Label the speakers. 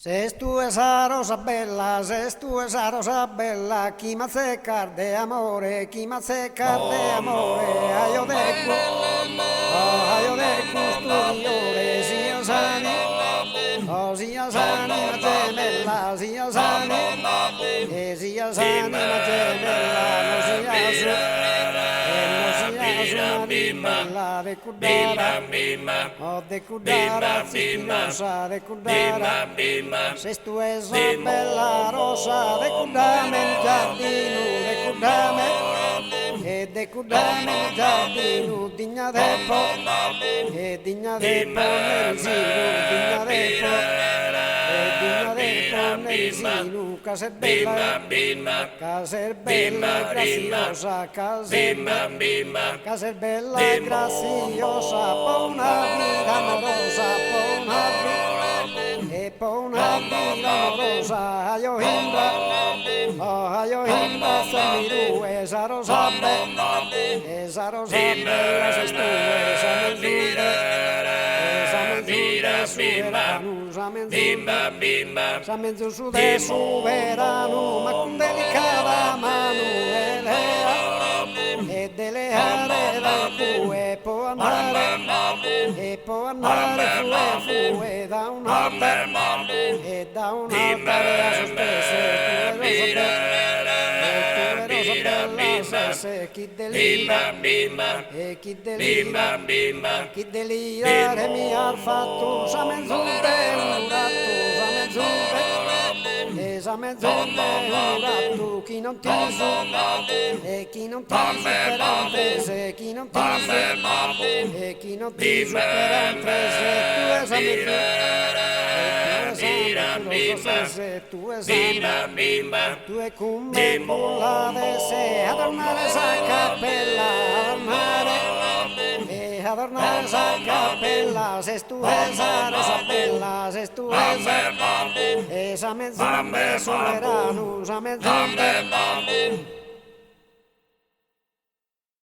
Speaker 1: Se tu esa rosa bella, se tu esa rosa bella, chi mi azzeca de amore, chi mi azzeca de amore, aio de studiore, sia sani, sia sani ma gemella, sia sani, e sia sani ma gemella, non sia su, e non sia su una bella, de cudara, oh de cudara, zittinosa, de cudara, se tu esa bella rosa, de cudame il giardino, de cudame, e de cudame il giardino, digna de po, e digna de po nel sino, digna de po, e digna de po nel sino, casa è bella, graziosa, casa è bella, graziosa, po una vita amorosa, po una vita, e po una vita amorosa, aio himba, samiru, esa rosa bella, se tu, esa mezzu su de soberano, ma con delicata mano, e delle aree dal fu, e può andare fu, e da un'altare a sospese, se chi delira, e chi delira, chi delirare mi ha fatto, sa mezz'ore un ratto, sa mezz'ore, sa mezz'ore un ratto, chi non ti su, e chi non ti supera un trese, chi non ti su, e chi non ti supera un trese, tu esa se tu esami, tu è come bolla de se, adornare sa cappella, adornare sa cappella, se tu esa rosa bella, se tu esa mezz'ombre soberano, sa mezz'ombre